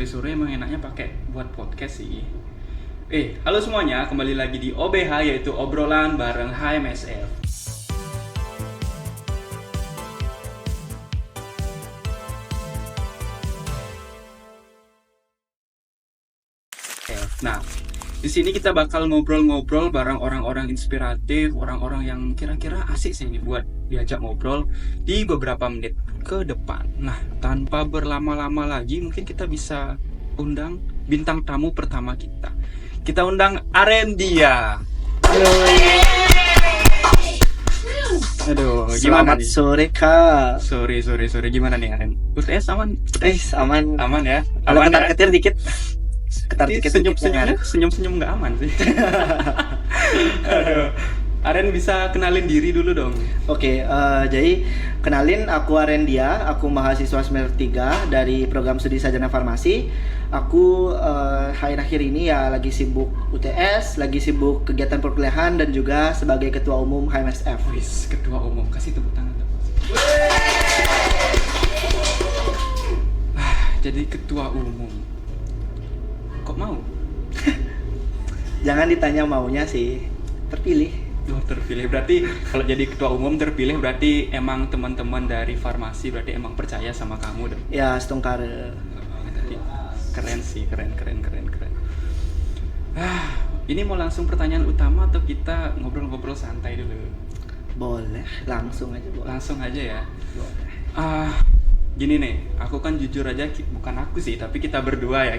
sore-sore emang enaknya pakai buat podcast sih. Halo semuanya, kembali lagi di OBH, yaitu obrolan bareng HMSF. Nah, di sini kita bakal ngobrol-ngobrol bareng orang-orang inspiratif, orang-orang yang kira-kira asik sih buat diajak ngobrol di beberapa menit ke depan. Nah, tanpa berlama-lama lagi, mungkin kita bisa undang bintang tamu pertama kita. Kita undang Arendia. Halo, Aduh, gimana selamat nih? sore Kak. Sorry, gimana nih Aren? UTS aman? Aman. Aman ya? Kalau Aman ya? ketar-ketir dikit. Ketar-ketir Senyum-senyum nggak aman sih. Aduh. Aren bisa kenalin diri dulu dong. Oke, jadi kenalin, aku Arendia, aku mahasiswa semester 3 dari program studi sarjana farmasi. Aku akhir-akhir ini ya lagi sibuk UTS, lagi sibuk kegiatan perkuliahan dan juga sebagai ketua umum HMSF. Wis, ketua umum, kasih tepuk tangan dong. Jadi ketua umum. Kok mau? Jangan ditanya maunya sih, terpilih. Oh, terpilih berarti kalau jadi ketua umum terpilih berarti emang teman-teman dari farmasi berarti emang percaya sama kamu dong. Ya, setungkar. Tadi keren sih, keren. Ini mau langsung pertanyaan utama atau kita ngobrol-ngobrol santai dulu? Boleh, langsung aja boleh. Langsung aja ya. Boleh. Gini nih, aku kan jujur aja, bukan aku sih, tapi kita berdua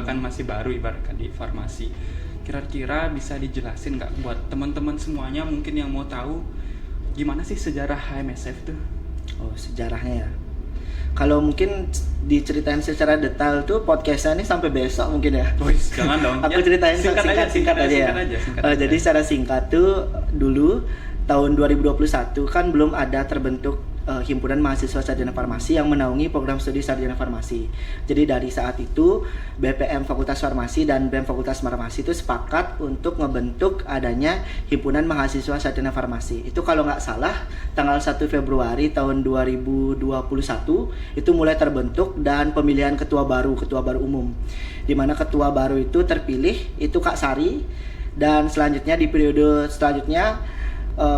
kan masih baru ibaratkan di farmasi. Kira-kira bisa dijelasin nggak buat teman-teman semuanya mungkin yang mau tahu gimana sih sejarah HMSF tuh? Oh, sejarahnya ya. Kalau mungkin diceritain secara detail tuh podcastnya ini sampai besok mungkin ya. Boys, jangan dong. Aku ceritain singkat aja ya. Jadi secara singkat tuh dulu tahun 2021 kan belum ada terbentuk himpunan mahasiswa sarjana farmasi yang menaungi program studi sarjana farmasi. Jadi dari saat itu BPM Fakultas Farmasi dan BEM Fakultas Farmasi itu sepakat untuk ngebentuk adanya himpunan mahasiswa sarjana farmasi. Itu kalau nggak salah tanggal 1 Februari tahun 2021 itu mulai terbentuk dan pemilihan ketua baru umum. Di mana ketua baru itu terpilih itu Kak Sari, dan selanjutnya di periode selanjutnya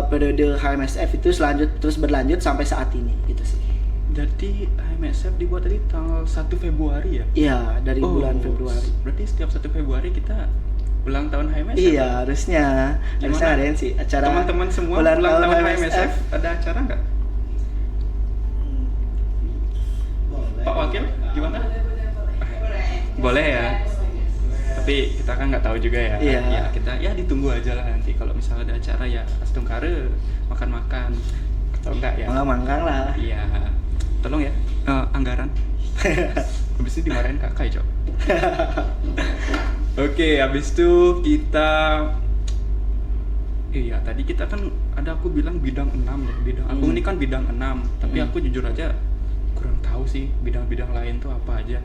periode HMSF itu terus berlanjut sampai saat ini gitu sih. Jadi HMSF dibuat dari tanggal 1 Februari ya? Iya, dari bulan Februari. Berarti setiap 1 Februari kita ulang tahun HMSF? Iya, harusnya ngadain sih acara teman-teman semua ulang tahun HMSF. Ada acara nggak? Pak Wakil, gimana? Boleh ya? Tapi kita kan nggak tahu juga ya. Iya. Ya kita ditunggu aja lah nanti kalau misalnya ada acara ya astungkare makan-makan atau enggak ya. Manggang lah. Iya. Tolong ya anggaran. Habis itu dimarahin kakak ya, Cok. Oke, habis itu kita tadi kita kan aku bilang bidang 6 ya. Aku ini kan bidang 6, tapi aku jujur aja kurang tahu sih bidang-bidang lain tuh apa aja.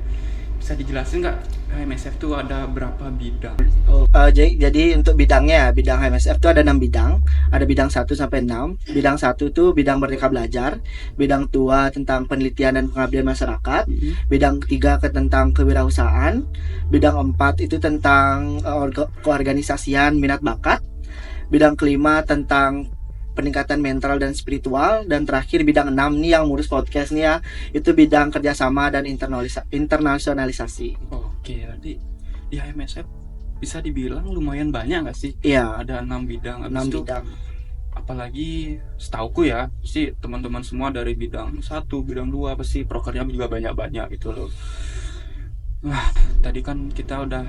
Bisa dijelasin nggak HMSF tuh ada berapa bidang? Jadi untuk bidang HMSF itu ada 6 bidang. Ada bidang 1 sampai 6. Bidang 1 itu bidang Merdeka Belajar. Bidang 2 tentang penelitian dan pengabdian masyarakat. Bidang 3 tentang kewirausahaan. Bidang 4 itu tentang keorganisasian minat bakat. Bidang kelima tentang peningkatan mental dan spiritual, dan terakhir bidang 6 nih yang ngurus podcast nih ya, itu bidang kerjasama dan internasionalisasi. Oke, berarti di HMSF bisa dibilang lumayan banyak nggak sih? Iya, Ada 6 bidang. 6 bidang. Apalagi setauku ya, pasti teman-teman semua dari bidang 1, bidang 2 pasti prokernya juga banyak-banyak gitu loh. Wah, tadi kan kita udah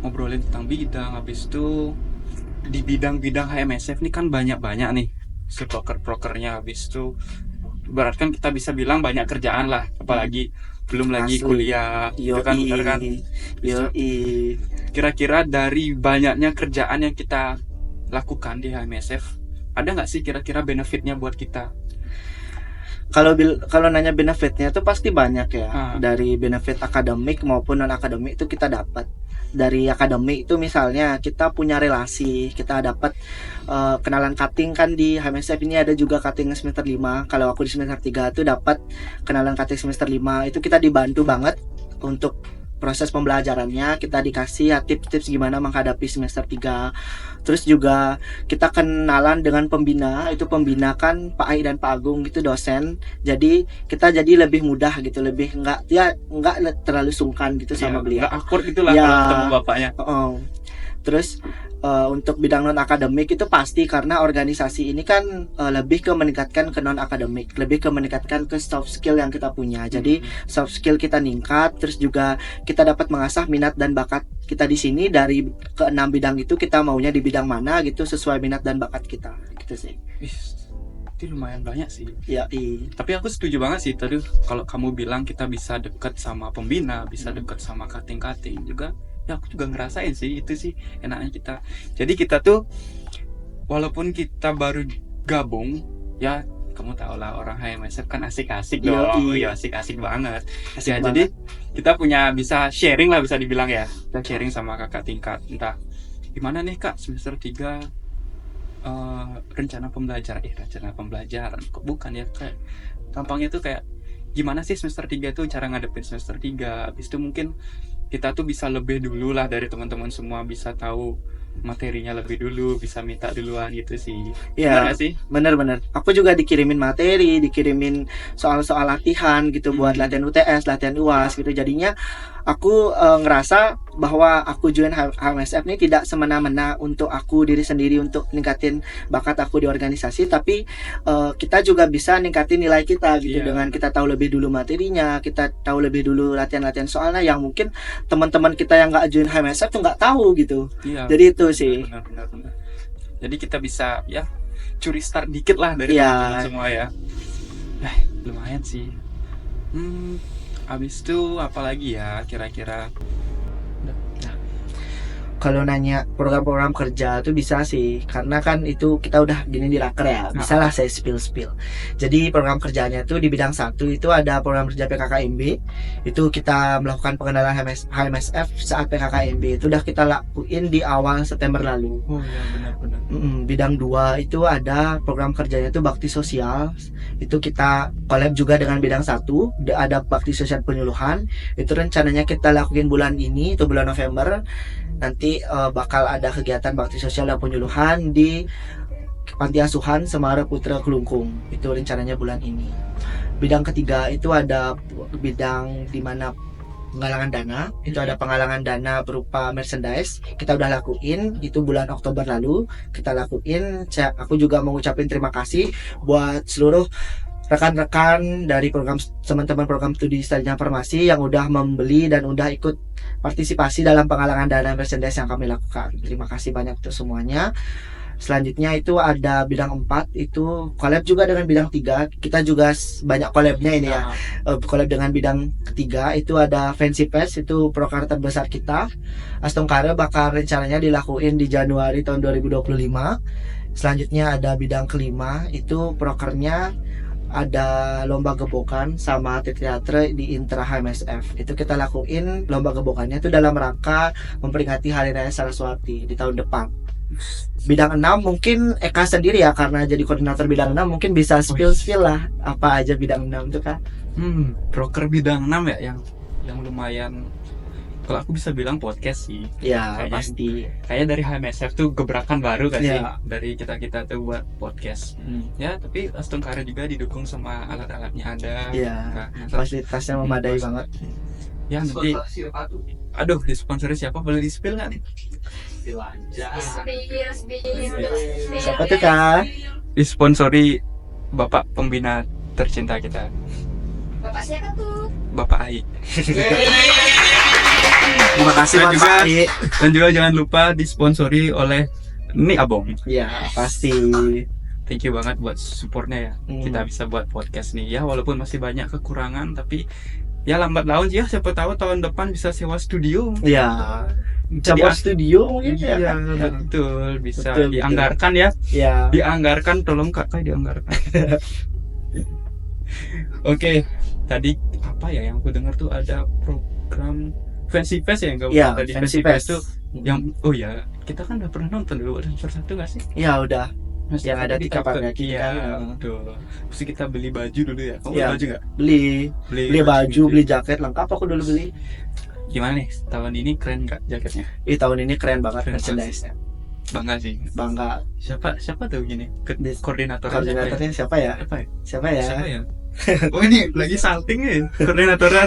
ngobrolin tentang bidang, habis itu di bidang-bidang HMSF nih kan banyak-banyak nih si proker-prokernya, habis itu berat kan kita bisa bilang banyak kerjaan lah, apalagi belum lagi kuliah itu kan benar kan. Kira-kira dari banyaknya kerjaan yang kita lakukan di HMSF, ada nggak sih kira-kira benefitnya buat kita? Kalau nanya benefitnya tuh pasti banyak ya. Dari benefit akademik maupun non akademik itu kita dapat. Dari akademik itu misalnya kita punya relasi, kita dapat kenalan cutting kan. Di HMSF ini ada juga cutting semester 5. Kalau aku di semester 3 tuh dapat kenalan cutting semester 5. Itu kita dibantu banget untuk proses pembelajarannya kita dikasih ya tips-tips gimana menghadapi semester 3. Terus juga kita kenalan dengan pembina, itu pembina kan Pak Ai dan Pak Agung gitu dosen. Jadi kita jadi lebih mudah gitu, lebih nggak terlalu sungkan gitu sama beliau. Nggak awkward gitu lah Ya. kalau ketemu bapaknya. Terus untuk bidang non akademik itu pasti karena organisasi ini kan lebih ke meningkatkan ke non akademik, lebih ke meningkatkan ke soft skill yang kita punya. Jadi soft skill kita ningkat, terus juga kita dapat mengasah minat dan bakat kita di sini. Dari ke-6 bidang itu kita maunya di bidang mana gitu sesuai minat dan bakat kita gitu sih. Itu lumayan banyak sih. Ya, Tapi aku setuju banget sih tadi kalau kamu bilang kita bisa deket sama pembina, bisa deket sama kating-kating juga. Ya aku juga ngerasain sih, itu sih enaknya kita. Jadi kita tuh walaupun kita baru gabung, ya kamu tau lah orang HMSF kan asik-asik dong. Ya asik-asik banget. asik banget. Jadi kita punya bisa sharing lah, bisa dibilang ya. Kita sharing sama kakak tingkat. Entah gimana nih Kak semester 3 rencana pembelajaran kok bukan ya, kayak gampangnya tuh kayak gimana sih semester 3 tuh cara ngadepin semester 3. Habis itu mungkin kita tuh bisa lebih dulu lah dari teman-teman semua, bisa tahu materinya lebih dulu, bisa minta duluan gitu sih. Ya, Benar nggak sih? bener. Aku juga dikirimin materi, dikirimin soal-soal latihan gitu buat latihan UTS, latihan UAS gitu. Jadinya aku ngerasa bahwa aku join HMSF ini tidak semena-mena untuk aku diri sendiri untuk ningkatin bakat aku di organisasi, tapi kita juga bisa ningkatin nilai kita gitu dengan kita tahu lebih dulu materinya, kita tahu lebih dulu latihan-latihan soalnya yang mungkin teman-teman kita yang nggak join HMSF tuh nggak tahu gitu. Jadi itu sih. Benar. Jadi kita bisa ya curi start dikit lah dari teman-teman semua ya. Lumayan sih. Habis itu apalagi ya kira-kira? Kalau nanya program-program kerja tuh bisa sih, karena kan itu kita udah gini di raker ya, bisa lah saya spill. Jadi program kerjanya tuh di bidang 1 itu ada program kerja PKKMB, itu kita melakukan pengenalan HMSF saat PKKMB, itu udah kita lakuin di awal September lalu. Oh iya benar. Bidang 2 itu ada program kerjanya tuh bakti sosial, itu kita collab juga dengan bidang 1, ada bakti sosial penyuluhan, itu rencananya kita lakuin bulan ini, itu bulan November. Nanti bakal ada kegiatan bakti sosial dan penyuluhan di Panti Asuhan Semara Putra Kelungkung. Itu rencananya bulan ini. Bidang ketiga itu ada bidang di mana penggalangan dana. Itu ada penggalangan dana berupa merchandise. Kita udah lakuin itu bulan Oktober lalu. Kita lakuin. Aku juga mau ngucapin terima kasih buat seluruh rekan-rekan dari teman-teman program studi sarjana farmasi yang udah membeli dan udah ikut partisipasi dalam penggalangan dana merchandise yang kami lakukan. Terima kasih banyak untuk semuanya. Selanjutnya itu ada bidang 4, itu collab juga dengan bidang 3. Kita juga banyak collabnya ini ya. Collab dengan bidang ketiga itu ada Fancy Fest, itu proker terbesar kita. Astungkara bakal rencananya dilakuin di Januari tahun 2025. Selanjutnya ada bidang kelima, itu prokernya ada lomba gebokan sama teater di Intra HMSF. Itu kita lakuin lomba gebokannya itu dalam rangka memperingati Hari Raya Saraswati di tahun depan. Bidang 6 mungkin Eka sendiri ya, karena jadi koordinator bidang 6 mungkin bisa spill lah apa aja bidang 6 itu kan. Proker bidang 6 ya yang lumayan, kalau aku bisa bilang podcast sih. Ya pasti. Kayak dari HMSF tuh gebrakan baru kan sih dari kita tuh buat podcast. Ya tapi Astungkara juga didukung sama alat-alatnya ada. Fasilitasnya memadai banget. Ya nanti. Aduh, disponsori siapa, boleh di spill nggak nih? Siapa tuh Kak? Disponsori Bapak pembina tercinta kita. Bapak siapa tuh? Bapak Ai. Terima kasih Pak Ai. Dan juga jangan lupa disponsori oleh Ni Abong. Ya pasti. Thank you banget buat supportnya ya. Kita bisa buat podcast nih ya, walaupun masih banyak kekurangan, tapi ya lambat laun ya, siapa tahu tahun depan bisa sewa studio. Ya. Sewa studio mungkin ya. Betul, bisa dianggarkan ya. Dianggarkan, tolong Kakak dianggarkan. Oke, tadi apa ya yang aku dengar tuh ada program Fancy Fest ya, enggak ya, tadi Fancy Fest tuh yang kita kan udah pernah nonton dulu semester 1 nggak sih? Ya udah. Masih yang ada di tiket-tiketnya Iya, kan. betul. Terus kita beli baju dulu ya. Kamu beli Iya, baju nggak? beli baju, gitu. beli jaket lengkap aku dulu beli. Gimana nih? Tahun ini keren nggak jaketnya? Tahun ini keren banget Keren banget merchandise-nya. Bangga sih. Bangga. Siapa tuh gini? Koordinatornya Koordinatornya siapa ya? siapa ya? Siapa ya? Siapa ya? Oh ini lagi salting ya koordinatornya.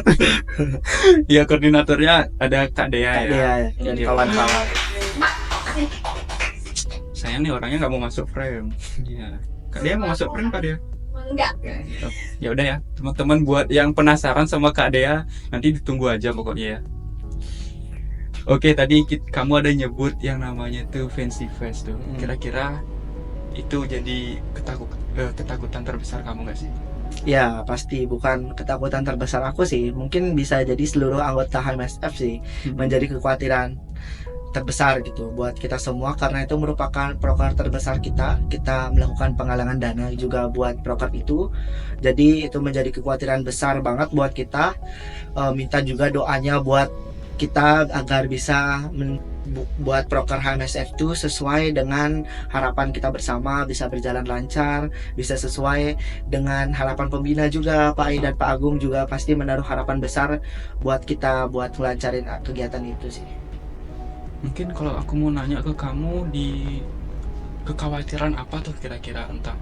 Iya koordinatornya ada Kak Dea Kak ya. Dea dan Iya. kawan-kawan. Sayang nih orangnya nggak mau masuk frame. Iya. Kak Dea mau masuk frame Kak Dea? Enggak. Ya udah ya teman-teman, buat yang penasaran sama Kak Dea nanti ditunggu aja pokoknya ya. Oke, tadi kamu ada nyebut yang namanya tuh Fancy Fest tuh. Kira-kira itu jadi ketakutan terbesar kamu nggak sih? Ya pasti bukan ketakutan terbesar aku sih, mungkin bisa jadi seluruh anggota HMSF sih menjadi kekhawatiran terbesar gitu buat kita semua, karena itu merupakan proker terbesar kita melakukan penggalangan dana juga buat proker itu, jadi itu menjadi kekhawatiran besar banget buat kita. Minta juga doanya buat kita agar bisa buat proker HMSF itu sesuai dengan harapan kita bersama, bisa berjalan lancar, bisa sesuai dengan harapan pembina juga. Pak Ai dan Pak Agung juga pasti menaruh harapan besar buat kita buat melancarin kegiatan itu sih. Mungkin kalau aku mau nanya ke kamu, di kekhawatiran apa tuh kira-kira, entah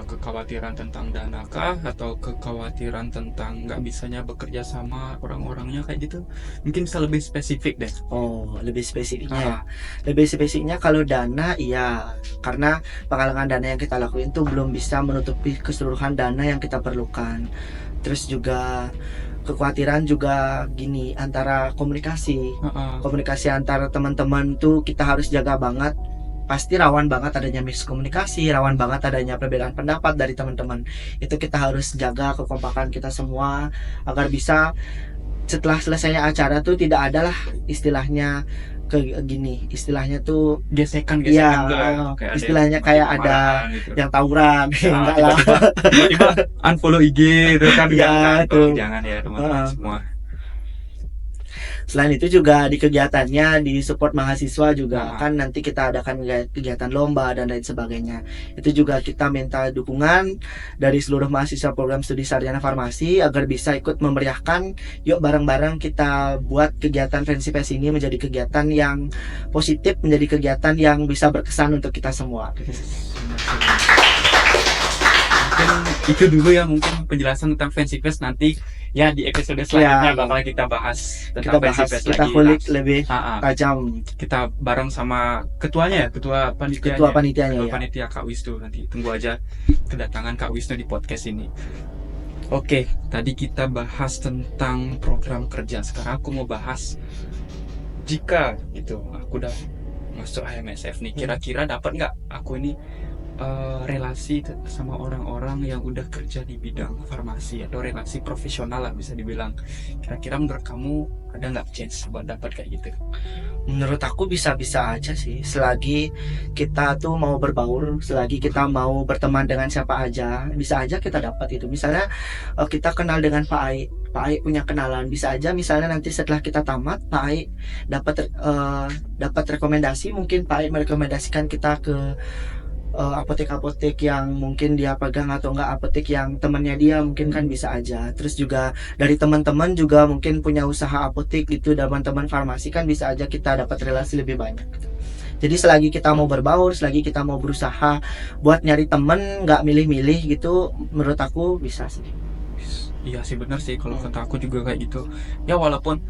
kekhawatiran tentang dana kah, atau kekhawatiran tentang nggak bisanya bekerja sama orang-orangnya kayak gitu? Mungkin bisa lebih spesifik deh. Oh, lebih spesifiknya ya. Lebih spesifiknya kalau dana, iya, karena penggalangan dana yang kita lakuin tuh belum bisa menutupi keseluruhan dana yang kita perlukan. Terus juga kekhawatiran juga gini, antara komunikasi antara teman-teman tuh kita harus jaga banget. Pasti rawan banget adanya miskomunikasi, rawan banget adanya perbedaan pendapat dari teman-teman. Itu kita harus jaga kekompakan kita semua agar bisa setelah selesainya acara tuh tidak ada lah istilahnya istilahnya tuh Gesekan ya, kayak istilahnya kayak ada gitu. yang tawuran. Enggak lah. Tiba-tiba unfollow IG itu kan. Ya, tuh. Jangan ya teman-teman semua. Selain itu juga di kegiatannya di support mahasiswa juga kan nanti kita adakan kegiatan lomba dan lain sebagainya. Itu juga kita minta dukungan dari seluruh mahasiswa program studi sarjana farmasi agar bisa ikut memeriahkan. Yuk bareng-bareng kita buat kegiatan Fancy Fest ini menjadi kegiatan yang positif, menjadi kegiatan yang bisa berkesan untuk kita semua. Mungkin itu dulu ya, mungkin penjelasan tentang Fancy Fest. Nanti ya di episode selanjutnya bakal kita bahas tentang Fancy Fest kita lagi. kulik lebih tajam. Kita bareng sama ketuanya ya, ketua panitianya panitia Kak Wisnu. Nanti tunggu aja kedatangan Kak Wisnu di podcast ini. Oke, tadi kita bahas tentang program kerja. Sekarang aku mau bahas, jika gitu aku udah masuk HMSF nih, kira-kira dapat nggak aku ini relasi sama orang-orang yang udah kerja di bidang farmasi, atau relasi profesional lah bisa dibilang. Kira-kira menurut kamu ada nggak chance buat dapat kayak gitu? Menurut aku bisa-bisa aja sih, selagi kita tuh mau berbaur, selagi kita mau berteman dengan siapa aja, bisa aja kita dapat itu. Misalnya kita kenal dengan Pak Ai punya kenalan, bisa aja misalnya nanti setelah kita tamat Pak Ai dapat rekomendasi, mungkin Pak Ai merekomendasikan kita ke apotek-apotek yang mungkin dia pegang, atau enggak apotek yang temannya dia, mungkin kan bisa aja. Terus juga dari teman-teman juga mungkin punya usaha apotek gitu, teman-teman farmasi kan bisa aja kita dapat relasi lebih banyak gitu. Jadi selagi kita mau berbaur, selagi kita mau berusaha buat nyari temen, nggak milih-milih gitu, menurut aku bisa sih. Iya sih, bener sih, kalau kata aku juga kayak gitu ya. Walaupun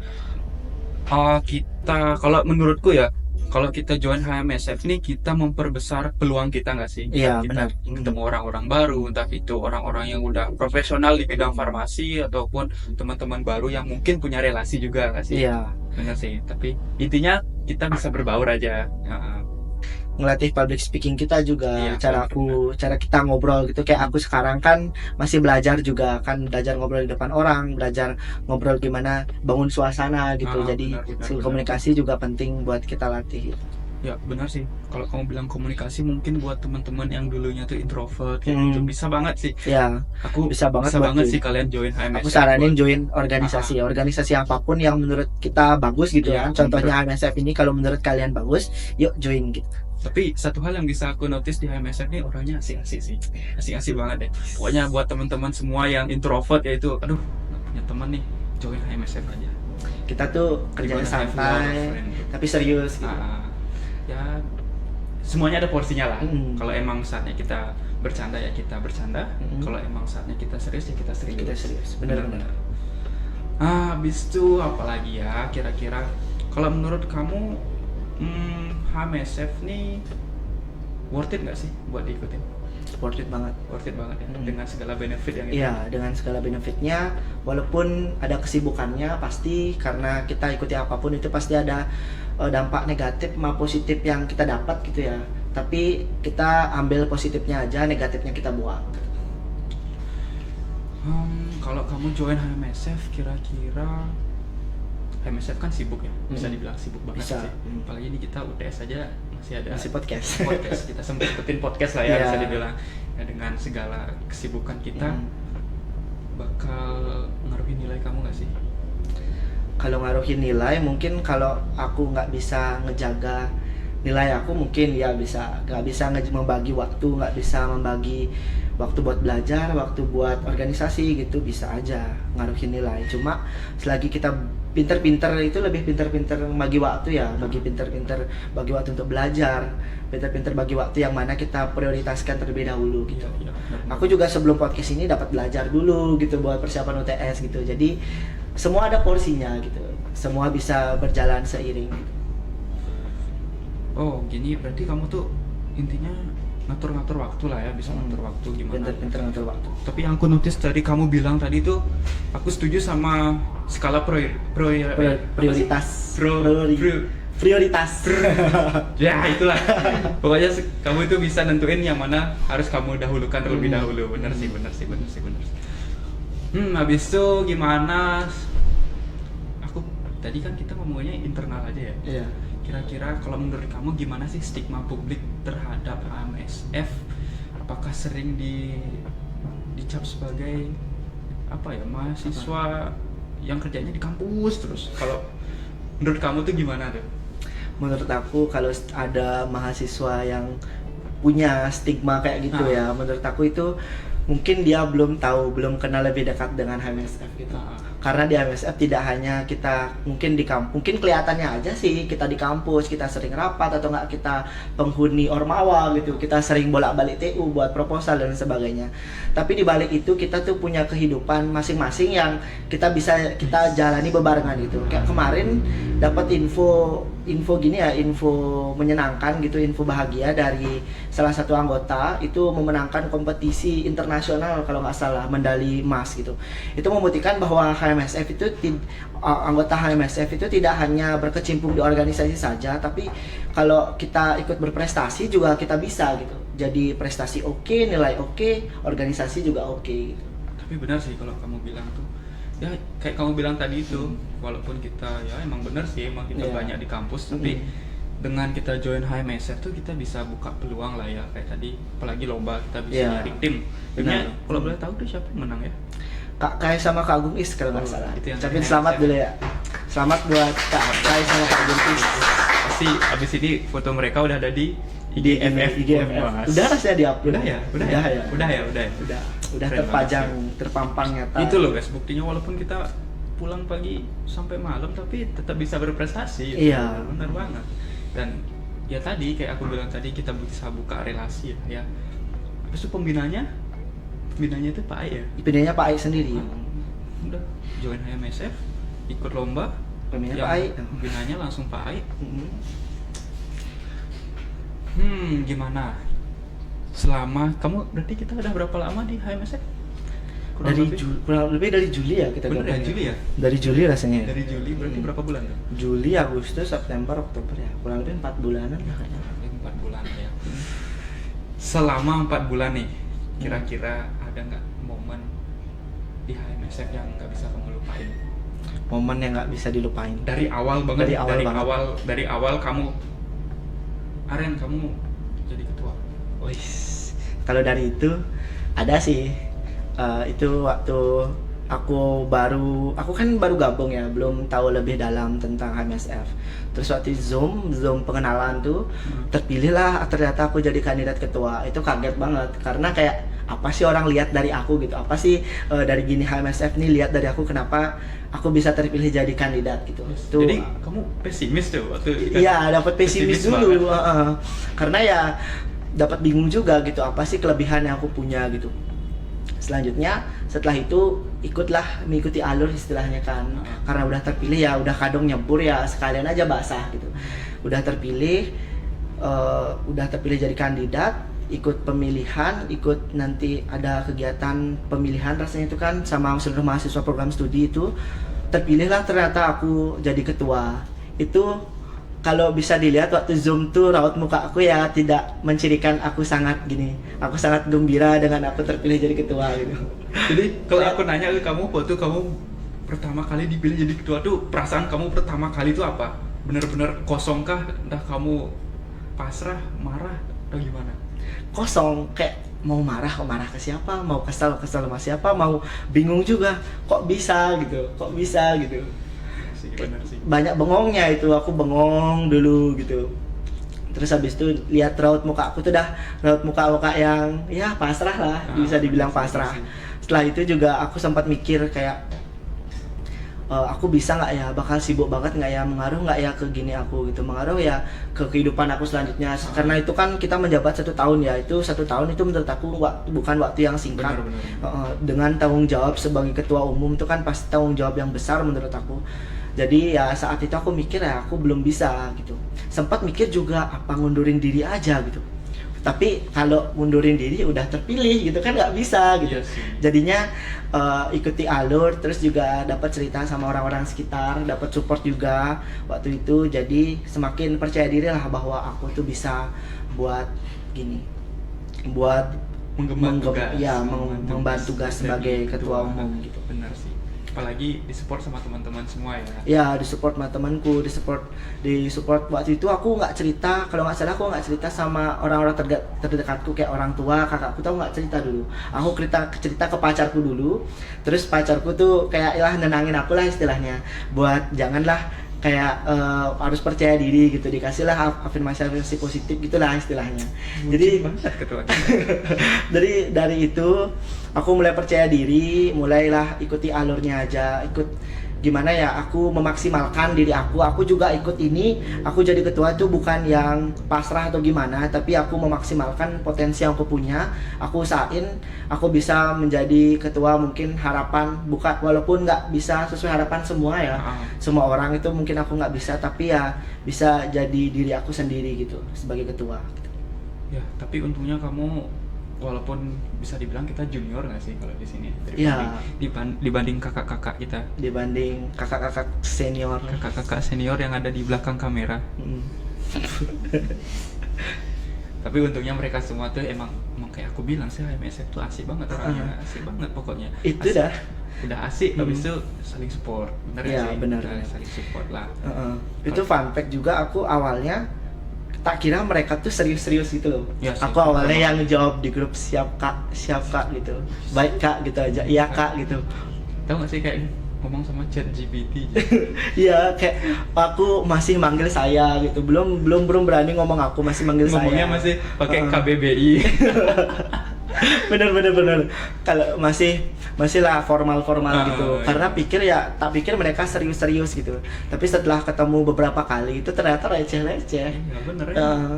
kita, kalau menurutku ya, kalau kita join HMSF ini kita memperbesar peluang kita nggak sih? Iya, kita benar. ketemu orang-orang baru, entah itu orang-orang yang udah profesional di bidang farmasi, ataupun teman-teman baru yang mungkin punya relasi juga nggak sih? Iya. Benar sih, tapi intinya kita bisa berbaur aja. Ngelatih public speaking kita juga, Iya, cara kita ngobrol gitu. Kayak aku sekarang kan masih belajar juga kan, belajar ngobrol di depan orang, belajar ngobrol gimana bangun suasana gitu. Jadi benar. komunikasi juga penting buat kita latih. Ya benar sih, kalau kamu bilang komunikasi, mungkin buat teman-teman yang dulunya tuh introvert kayak gitu, bisa banget sih. Ya, Aku bisa banget sih kalian join HMSF. aku saranin join organisasi apapun yang menurut kita bagus gitu Iya, kan. Contohnya HMSF ini kalau menurut kalian bagus, yuk join gitu. Tapi satu hal yang bisa aku notice di HMSF nih, orangnya asik-asik sih, asik-asik banget deh. Pokoknya buat teman-teman semua yang introvert ya itu, aduh nggak punya teman nih, join HMSF aja. Kita tuh kerjanya Gimana, have a lot of santai friend. tapi serius gitu. Ya semuanya ada porsinya lah. Mm. Kalau emang saatnya kita bercanda ya kita bercanda, kalau emang saatnya kita serius ya kita serius. Kita serius, benar-benar. Habis itu apalagi ya kira-kira kalau menurut kamu HMSF nih worth it nggak sih buat diikutin? Worth it banget. Worth it banget ya dengan segala benefit yang itu. Iya, dengan segala benefitnya, walaupun ada kesibukannya pasti, karena kita ikuti apapun itu pasti ada dampak negatif maupun positif yang kita dapat gitu ya. Tapi kita ambil positifnya aja, negatifnya kita buang. Kalau kamu join HMSF kira-kira HMSF kan sibuk ya, bisa dibilang sibuk banget Bisa. sih. Apalagi ini kita UTS aja masih ada Masih podcast. kita sempetin podcast lah ya, Iya. bisa dibilang ya, dengan segala kesibukan kita bakal ngaruhin nilai kamu nggak sih? Kalau ngaruhin nilai, mungkin kalau aku nggak bisa ngejaga nilai aku, mungkin ya nggak bisa membagi waktu, nggak bisa membagi waktu buat belajar, waktu buat organisasi gitu, bisa aja ngaruhin nilai. Cuma selagi kita pinter-pinter, itu lebih pinter-pinter bagi waktu ya, pinter-pinter bagi waktu untuk belajar, pinter-pinter bagi waktu yang mana kita prioritaskan terlebih dahulu gitu. Iya, benar. Aku juga sebelum podcast ini dapat belajar dulu gitu buat persiapan UTS gitu. Jadi semua ada porsinya gitu. Semua bisa berjalan seiring gitu. Oh gini, berarti kamu tuh intinya ngatur-ngatur waktu lah ya, bisa ngatur waktu gimana? Pinter-pinter ngatur waktu. Tapi yang aku notice tadi kamu bilang tadi tuh, aku setuju sama skala Prioritas. Pro- Prioritas. ya itulah. Pokoknya kamu itu bisa nentuin yang mana harus kamu dahulukan terlebih dahulu. Bener sih. Habis itu gimana? Aku tadi kan kita ngomongnya internal aja ya. Iya. Kira-kira kalau menurut kamu gimana sih stigma publik terhadap HMSF? Apakah sering dicap sebagai apa ya, mahasiswa yang kerjanya di kampus terus? Kalau menurut kamu tuh gimana tuh? Menurut aku kalau ada mahasiswa yang punya stigma kayak gitu ya, menurut aku itu mungkin dia belum kenal lebih dekat dengan HMSF gitu. Karena di HMSF tidak hanya kita mungkin mungkin kelihatannya aja sih kita di kampus, kita sering rapat atau enggak kita penghuni Ormawa gitu, kita sering bolak-balik TU buat proposal dan sebagainya. Tapi di balik itu kita tuh punya kehidupan masing-masing yang kita jalani bebarengan gitu. Kayak kemarin dapat info gini ya, info menyenangkan gitu, info bahagia dari salah satu anggota itu memenangkan kompetisi internasional kalau nggak salah, medali emas gitu. Itu membuktikan bahwa HMSF itu anggota HMSF itu tidak hanya berkecimpung di organisasi saja, tapi kalau kita ikut berprestasi juga kita bisa gitu. Jadi prestasi oke, nilai oke, organisasi juga oke gitu. Tapi benar sih kalau kamu bilang tuh, ya kayak kamu bilang tadi itu, walaupun kita ya emang benar sih, emang kita banyak di kampus, tapi dengan kita join HMSF tuh kita bisa buka peluang lah ya, kayak tadi apalagi lomba kita bisa nyari tim. Timnya kalau boleh tahu tuh siapa yang menang ya? Kak Kai sama Kak Agung Is kalau nggak salah. Itu yang Ucapin HMSF. selamat dulu ya. Selamat buat Kak Kai sama Kak Agung Is. Pasti abis ini foto mereka udah ada di Di IGFF. IGFF. Udah rasanya diupload. Udah ya. Udah Keren terpajang, banget sih. terpampang nyata. Itu loh guys, buktinya walaupun kita pulang pagi sampai malam tapi tetap bisa berprestasi. Iya. Benar banget. Dan ya tadi kayak aku bilang tadi, kita bisa buka relasi ya. Terus itu pembinanya itu Pak Ai ya. Pembinanya Pak Ai sendiri. Udah join HMSF, ikut lomba. Pembinanya yang Pak Ai. Pembinanya langsung Pak Ai. Gimana? Selama kamu berarti kita udah berapa lama di HMSF? Kurang lebih dari Juli ya kita Bener ya, gabung Juli ya? Dari Juli rasanya. Dari Juli berarti berapa bulan ya? Juli, Agustus, September, Oktober ya. Kurang lebih 4 bulanan lah kayaknya. 4 bulan ya. Selama 4 bulan nih, kira-kira ada nggak momen di HMSF yang nggak bisa kamu lupain? Momen yang nggak bisa dilupain. Dari awal banget, Dari awal awal kamu, Aren kamu jadi ketua. Wih, kalau dari itu ada sih. Itu waktu aku kan baru gabung ya, belum tahu lebih dalam tentang HMSF. Terus waktu Zoom pengenalan tuh terpilih lah, ternyata aku jadi kandidat ketua. Itu kaget banget karena kayak apa sih orang lihat dari aku gitu, apa sih dari gini HMSF nih lihat dari aku, kenapa aku bisa terpilih jadi kandidat gitu. Tuh, jadi kamu pesimis tuh waktu iya, dapat pesimis dulu, karena ya dapat bingung juga gitu, apa sih kelebihan yang aku punya gitu. Selanjutnya setelah itu mengikuti alur istilahnya kan, karena udah terpilih ya udah kadung nyebur ya sekalian aja basah gitu. Udah terpilih jadi kandidat, ikut pemilihan, ikut nanti ada kegiatan pemilihan rasanya itu kan sama seluruh mahasiswa program studi itu. Terpilihlah ternyata aku jadi ketua. Itu kalau bisa dilihat waktu Zoom tuh raut muka aku ya tidak mencirikan aku sangat gembira dengan aku terpilih jadi ketua gitu. Jadi kalau aku nanya ke kamu waktu kamu pertama kali dipilih jadi ketua tuh, perasaan kamu pertama kali itu apa? Bener-bener kosongkah? Entah kamu pasrah, marah, atau gimana? Kosong, kayak mau marah ke siapa, mau kesal sama siapa, mau bingung juga kok bisa gitu. Bener sih. Banyak bengongnya itu, aku bengong dulu gitu. Terus habis itu lihat raut muka aku tuh dah raut muka yang ya pasrah lah, bisa dibilang pasrah. Setelah itu juga aku sempat mikir kayak aku bisa nggak ya, bakal sibuk banget nggak ya, mengaruh nggak ya ke gini aku gitu, mengaruh ya ke kehidupan aku selanjutnya. Karena itu kan kita menjabat 1 tahun ya, itu 1 tahun itu menurut aku bukan waktu yang singkat. Dengan tanggung jawab sebagai ketua umum itu kan pasti tanggung jawab yang besar menurut aku. Jadi ya saat itu aku mikir ya aku belum bisa gitu. Sempat mikir juga apa ngundurin diri aja gitu. Tapi kalau mundurin diri udah terpilih gitu kan nggak bisa gitu. Jadinya ikuti alur, terus juga dapat cerita sama orang-orang sekitar, dapat support juga waktu itu. Jadi semakin percaya diri lah bahwa aku tuh bisa buat membantu tugas sebagai ketua umum gitu. Benar sih. Apalagi disupport sama teman-teman semua ya. Ya, disupport sama temanku, disupport waktu itu aku nggak cerita, kalau nggak salah aku nggak cerita sama orang-orang terdekatku kayak orang tua, kakakku tuh nggak cerita dulu. Aku cerita ke pacarku dulu, terus pacarku tuh kayak nenangin aku lah istilahnya, buat janganlah kayak harus percaya diri gitu, dikasihlah afirmasi positif gitulah istilahnya. Jadi dari itu aku mulai percaya diri, mulailah ikuti alurnya aja, gimana ya, aku memaksimalkan diri aku juga ikut ini, aku jadi ketua itu bukan yang pasrah atau gimana, tapi aku memaksimalkan potensi yang aku punya, aku usahain aku bisa menjadi ketua. Mungkin harapan walaupun nggak bisa sesuai harapan semua ya, semua orang itu mungkin aku nggak bisa, tapi ya bisa jadi diri aku sendiri gitu sebagai ketua gitu. Ya, tapi untungnya kamu walaupun bisa dibilang kita junior nggak sih kalau di sini dibanding kakak-kakak kita, dibanding kakak-kakak senior yang ada di belakang kamera. Tapi untungnya mereka semua tuh emang kayak aku bilang sih, HMSF tuh asik banget orangnya, asik banget pokoknya. Itu asik. dah Udah asik, habis itu saling support, bener ya sih? Bener. Saling support lah. Itu fun fact juga, aku awalnya tak kira mereka tuh serius-serius gitu loh. Ya, aku awalnya yang jawab di grup siap kak gitu, baik kak gitu aja, iya kak gitu. Tahu nggak sih kayak ngomong sama ChatGPT gitu. Iya, kayak aku masih manggil saya gitu, belum berani ngomong aku, masih manggil ngomongnya saya. masih pakai KBBI. bener kalau masih lah formal gitu, karena tak pikir mereka serius gitu, tapi setelah ketemu beberapa kali itu ternyata receh Ya, bener ya.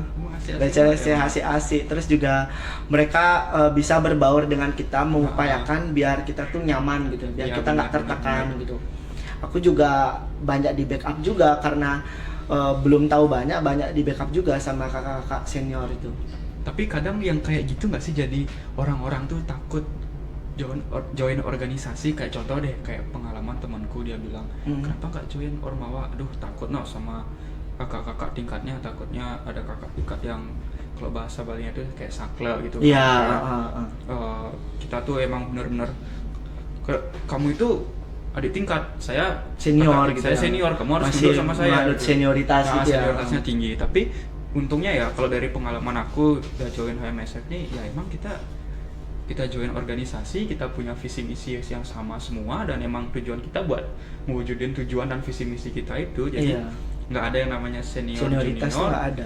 receh asik. Terus juga mereka bisa berbaur dengan kita, mengupayakan biar kita tuh nyaman gitu, biar kita nggak tertekan gitu. Aku juga banyak di backup juga karena belum tahu banyak di backup juga sama kakak-kakak senior itu. Tapi kadang yang kayak gitu nggak sih, jadi orang-orang tuh takut join organisasi. Kayak contoh deh, kayak pengalaman temanku, dia bilang kenapa nggak join Ormawa, aduh takut sama kakak-kakak tingkatnya, takutnya ada kakak tingkat yang kalau bahasa Balinya tuh kayak sakle gitu. Iya. Kita tuh emang bener-bener kamu itu adik tingkat, saya senior gitu. Saya senior, kamu harus masih duduk sama saya. Senioritas gitu ya. Senioritasnya tinggi. Tapi untungnya ya kalau dari pengalaman aku udah join HMSF nih, ya emang kita kita join organisasi, kita punya visi misi yang sama semua, dan emang tujuan kita buat mewujudin tujuan dan visi misi kita itu. Jadi nggak ada yang namanya senioritas junior, nggak ada.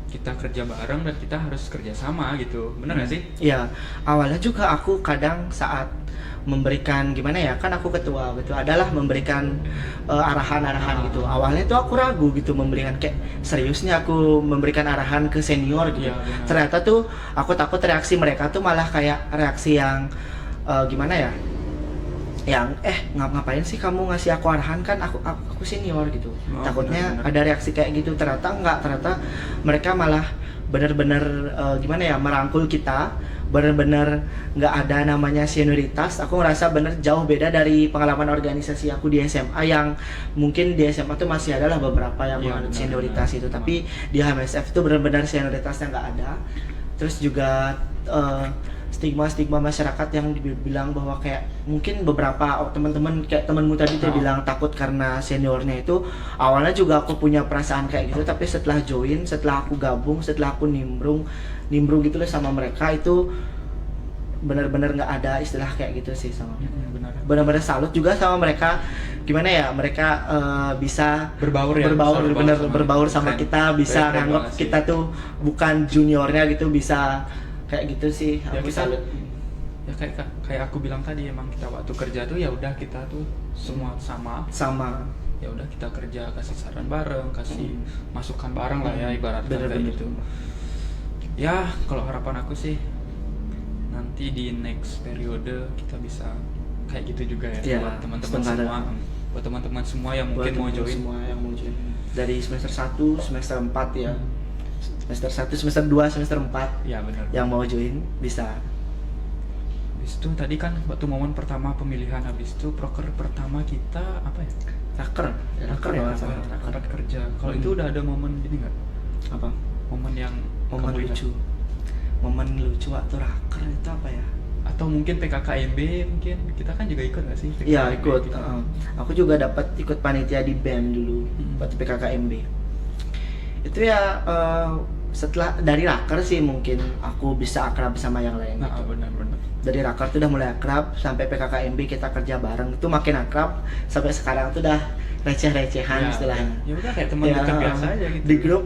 kita kerja bareng dan kita harus kerja sama gitu, bener nggak sih? Iya, awalnya juga aku kadang saat memberikan gimana ya, kan aku ketua gitu, adalah memberikan arahan-arahan gitu. Awalnya tuh aku ragu gitu memberikan, kayak seriusnya aku memberikan arahan ke senior gitu. Iya, Ternyata tuh aku takut reaksi mereka tuh malah kayak reaksi yang gimana ya? Yang ngapain sih kamu ngasih aku arahan, kan aku senior gitu. Takutnya benar. ada reaksi kayak gitu. Ternyata enggak, ternyata mereka malah benar-benar gimana ya, merangkul kita, benar-benar nggak ada namanya senioritas. Aku ngerasa bener jauh beda dari pengalaman organisasi aku di SMA, yang mungkin di SMA tuh masih adalah beberapa yang menganut senioritas itu, tapi di HMSF itu benar-benar senioritasnya nggak ada. Terus juga stigma masyarakat yang dibilang bahwa kayak mungkin beberapa teman-teman kayak temanmu tadi tuh bilang takut karena seniornya itu. Awalnya juga aku punya perasaan kayak gitu, tapi setelah join, setelah aku gabung, setelah aku nimbrung gitu loh sama mereka, itu benar-benar nggak ada istilah kayak gitu sih sama mereka. Benar-benar salut juga sama mereka, gimana ya, mereka bisa berbaur sama kita, bisa nganggap kita tuh bukan juniornya gitu, bisa kayak gitu sih. Ya, aku kita salut. Ya kayak aku bilang tadi, emang kita waktu kerja tuh ya udah kita tuh semua sama. Ya udah kita kerja, kasih saran bareng, kasih masukan bareng lah ya, ibaratnya kayak gitu. Ya kalau harapan aku sih nanti di next periode kita bisa kayak gitu juga ya, buat teman-teman semua. Buat teman-teman semua yang mungkin mau join. Dari semester 1, semester 4 ya. Semester 1, semester 2, semester 4. Ya benar. Yang mau join bisa. Habis itu tadi kan waktu momen pertama pemilihan, habis itu proker pertama kita apa ya? Raker kerja. Kalau itu udah ada momen gini nggak? Apa? Momen yang Momen lucu. Momen lucu waktu raker itu apa ya? Atau mungkin PKKMB, mungkin kita kan juga ikut nggak sih? Iya ikut. Gitu. Aku juga dapat ikut panitia di BEM dulu waktu PKKMB. Itu ya setelah dari raker sih mungkin aku bisa akrab sama yang lain. Nah, gitu. benar. Dari raker tuh udah mulai akrab, sampai PKKMB kita kerja bareng itu makin akrab, sampai sekarang tuh udah receh-recehan istilahnya. Ya udah kayak teman dekat biasa aja gitu. Di grup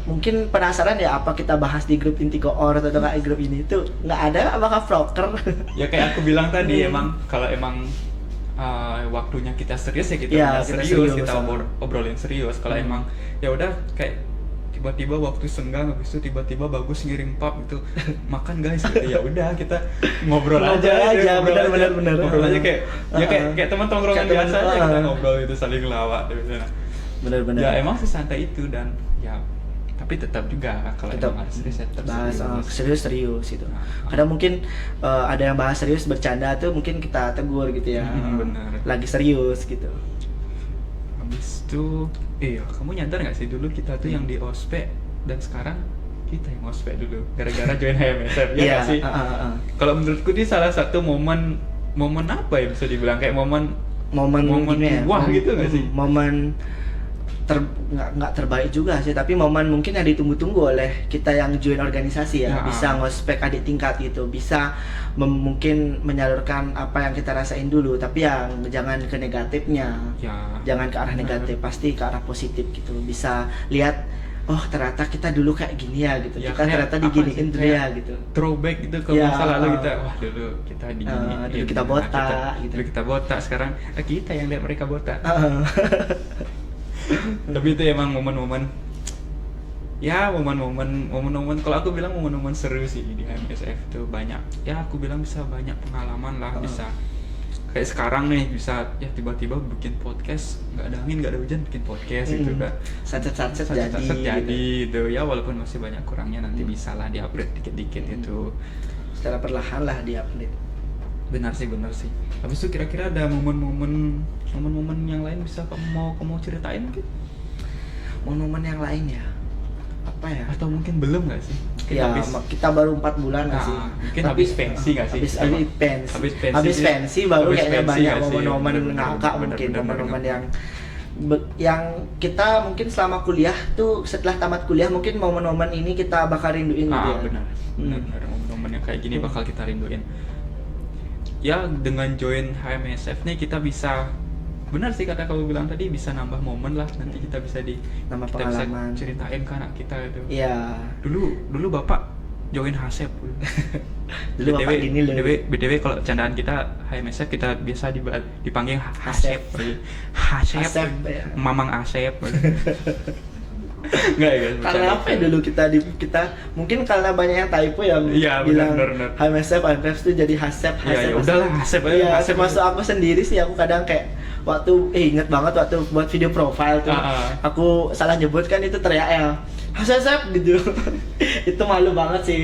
mungkin penasaran ya apa kita bahas di grup Inti Koor atau nggak, grup ini tuh nggak ada apakah proker. Ya kayak aku bilang tadi, emang kalau emang waktunya kita serius ya kita serius, kita obrolin serius. Kalau emang ya udah kayak tiba-tiba waktu senggang, habis itu tiba-tiba bagus ngirim pap gitu, makan guys gitu, ya udah kita ngobrol aja benar ngobrol aja kayak ya kayak teman tongkrongan biasa aja, kita ngobrol itu saling lawak gitu. Benar-benar Ya emang sesantai itu, dan ya tapi tetap juga kalau emang harus serius, bahas serius gitu. Kadang mungkin ada yang bahas serius bercanda tuh mungkin kita tegur gitu ya. Benar. Lagi serius gitu. Habis itu, kamu nyadar nggak sih dulu kita tuh yang di ospek, dan sekarang kita yang ospek dulu gara-gara join HMSF, ya nggak sih? Kalau menurutku ini salah satu momen apa ya, bisa dibilang kayak momen wah gitu nggak sih? Momen nggak terbaik juga sih, tapi momen mungkin yang ditunggu-tunggu oleh kita yang join organisasi ya. Bisa ngospek adik tingkat gitu, bisa mungkin menyalurkan apa yang kita rasain dulu, tapi yang jangan ke negatifnya, jangan ke arah negatif, pasti ke arah positif gitu. Bisa lihat, oh ternyata kita dulu kayak gini ya gitu, kita ternyata diginiin dulu ya gitu. Throwback gitu ke masa lalu kita, wah dulu kita digini, dulu kita botak gitu. Dulu kita botak, sekarang kita yang lihat mereka botak. Tapi itu emang momen-momen kalau aku bilang momen-momen seru sih di HMSF itu banyak. Ya aku bilang bisa banyak pengalaman lah, bisa kayak sekarang nih bisa ya tiba-tiba bikin podcast, nggak ada angin nggak ada hujan bikin podcast gitu kan. Satset jadi gitu ya, walaupun masih banyak kurangnya, nanti bisa lah diupgrade dikit-dikit itu. Secara perlahan lah diupgrade. Benar sih. Habis itu kira-kira ada momen-momen yang lain bisa kamu ceritain mungkin? Momen yang lain ya? Apa ya? Atau mungkin belum nggak sih? Kita baru 4 bulan nggak sih? Mungkin habis pensi nggak sih? Habis pensi baru kayaknya banyak momen-momen ngakak, mungkin momen-momen yang kita mungkin selama kuliah tuh, setelah tamat kuliah mungkin momen-momen ini kita bakal rinduin gitu ya. Benar. Momen-momen momen-momen yang kayak gini bakal kita rinduin. Ya dengan join HMSF nih kita bisa, benar sih kata kamu bilang tadi, bisa nambah momen lah, nanti kita bisa Nama kita bisa pengalaman. ceritain ke anak kita itu. Iya. Dulu bapak join HSEP. Dulu bapak gini loh. BTW kalau candaan kita HMSF kita biasa dipanggil HSEP. HSEP. Asep, ya. Mamang Asep. Enggak ya. Karena apa ya dulu kita mungkin karena banyak yang typo yang Iya, bilang benar. HMSF itu jadi Hasep. Ya udahlah Asep aja. Iya, Asep termasuk aku sendiri sih, aku kadang kayak waktu inget banget waktu buat video profile tuh, aku salah nyebut kan, itu teriak ya Hasep gitu. Itu malu banget sih,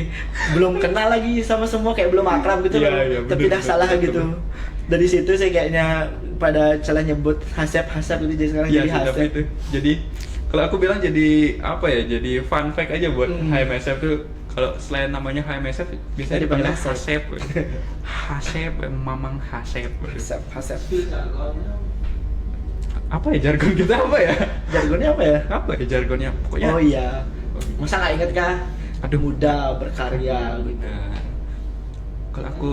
belum kenal lagi sama semua, kayak belum akrab gitu loh. Iya, Tapi bener, dah salah bener, gitu. Dari situ saya kayaknya pada salah nyebut Hasep gitu, jadi sekarang Iya jadi sih, tapi Hasep. itu. Jadi kalau aku bilang jadi apa ya? Jadi fun fact aja buat HMSF tuh. Kalau selain namanya HMSF bisa dipanggil Hasep. Hasep, Mamang Hasep. Hasep. Apa ya jargon kita apa ya? Jargonnya apa ya? Apa ya jargonnya? Pokoknya. Oh iya. Masa nggak inget kah? Aduh. Muda, berkarya gitu. Nah, kalau aku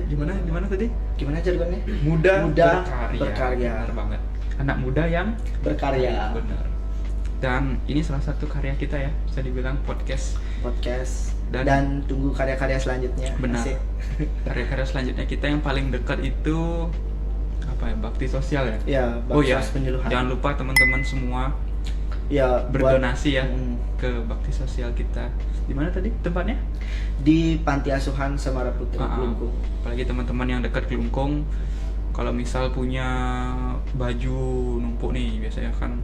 gimana tadi? Gimana jargonnya? Muda, berkarya. Benar banget. Anak muda yang Berkarya. benar. Dan ini salah satu karya kita ya, bisa dibilang podcast. Dan tunggu karya-karya selanjutnya. Benar. Asik. Karya-karya selanjutnya kita yang paling dekat itu apa ya? Bakti sosial ya. Ya, Oh ya, baksos penyuluhan. jangan lupa teman-teman semua Ya, berdonasi ya Mm. ke bakti sosial kita. Di mana tadi tempatnya? Di Panti Asuhan Semara Putri Kelungkung. Apalagi teman-teman yang dekat Kelungkung, kalau misal punya baju numpuk nih, biasanya kan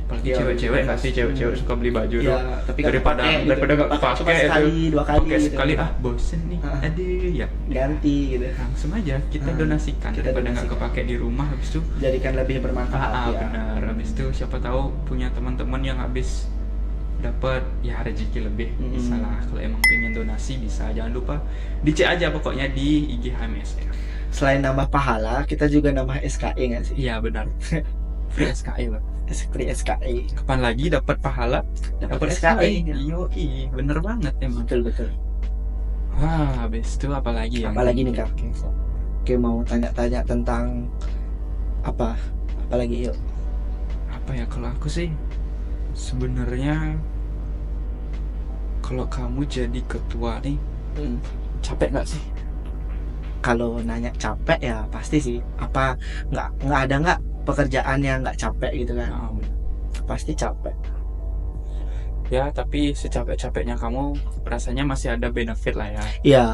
apalagi Ya, cewek-cewek nggak sih, cewek-cewek suka beli baju Ya, tuh, tapi nggak daripada pakai gitu. nggak Cuma pakai sekali, itu, 2 kali pakai gitu. sekali bosen nih, aduh ya Ganti gitu. langsung aja kita donasikan, Kita daripada nggak donasikan. kepake di rumah, habis itu Jadikan lebih bermanfaat ya. benar, habis itu siapa tahu punya teman-teman yang habis dapat ya rezeki lebih, bisa lah. Kalau emang pengen donasi bisa, jangan lupa dicek aja pokoknya di IG HMSF. Selain nambah pahala, kita juga nambah SKE nggak sih? Iya benar. Free SKI loh. Free SKE. Kapan lagi dapat pahala, dapat SKI. SKI. Yoi, bener banget emang. Betul. Wah, habis itu apa lagi ya? Apalagi nih, Kak? Oke, mau tanya-tanya tentang apa? Apalagi yuk. Apa ya, kalau aku sih sebenarnya kalau kamu jadi ketua nih, capek nggak sih? Kalau nanya capek ya pasti sih. Apa nggak ada nggak pekerjaan yang nggak capek gitu kan? Pasti capek. Ya, tapi secapek-capeknya kamu rasanya masih ada benefit lah ya. Iya.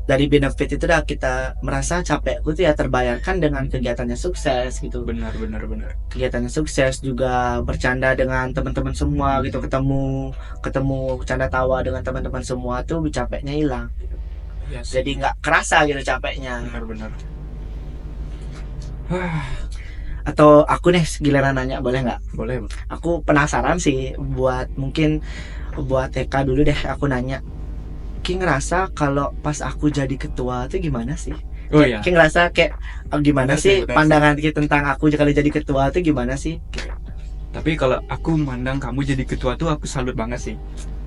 Dari benefit itu dah kita merasa capekku tuh ya terbayarkan dengan kegiatannya sukses gitu. Benar. Kegiatannya sukses, juga bercanda dengan teman-teman semua gitu, ketemu canda tawa dengan teman-teman semua tuh capeknya hilang. Ya, sih. Jadi nggak kerasa gitu capeknya. Benar. Atau aku nih giliran nanya, boleh nggak? Boleh. Aku penasaran sih, mungkin buat Eka dulu deh, aku nanya. Ki ngerasa kalau pas aku jadi ketua tuh gimana sih? Oh iya. Ki ngerasa kayak gimana Benar sih sih. pandangan Ki tentang aku kalau jadi ketua tuh gimana sih? Tapi kalau aku mandang kamu jadi ketua tuh aku salut banget sih.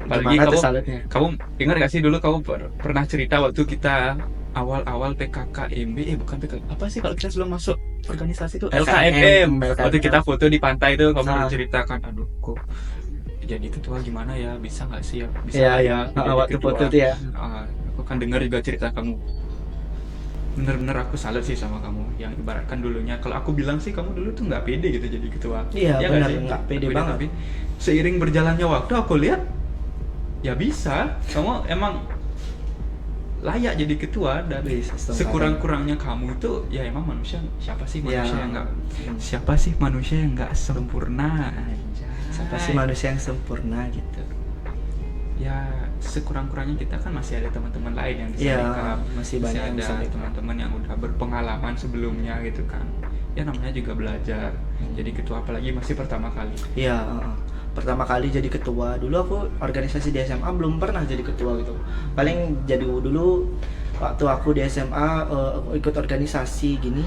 Apalagi Gimana tuh kamu, salutnya? kamu ingat gak sih dulu kamu pernah cerita waktu kita awal-awal PKKMB, bukan PKK, apa sih kalau kita sebelum masuk organisasi itu LKMM. Waktu kita foto di pantai tuh kamu ceritakan, aduh kok jadi ketua gimana ya, bisa nggak sih ya? Bisa nggak Iya. jadi Waktu ketua? foto tuh ya. Aku kan dengar juga cerita kamu. Bener-bener aku salut sih sama kamu, yang ibaratkan dulunya kalau aku bilang sih kamu dulu tuh nggak pede gitu jadi ketua. Iya, Ya benar, sih? nggak pede banget. Tapi seiring berjalannya waktu aku lihat ya bisa, kamu emang layak jadi ketua. Dan sekurang-kurangnya kamu itu ya emang manusia, siapa sih manusia yang nggak sempurna? Siapa sih manusia yang sempurna gitu? Ya sekurang-kurangnya kita kan masih ada teman-teman lain yang bisa Iya, backup, masih banyak yang bisa ada backup. teman-teman yang udah berpengalaman sebelumnya gitu kan. Ya namanya juga belajar. Jadi ketua apalagi masih pertama kali. Iya, pertama kali jadi ketua. Dulu aku organisasi di SMA belum pernah jadi ketua gitu. Paling jadi dulu waktu aku di SMA ikut organisasi gini,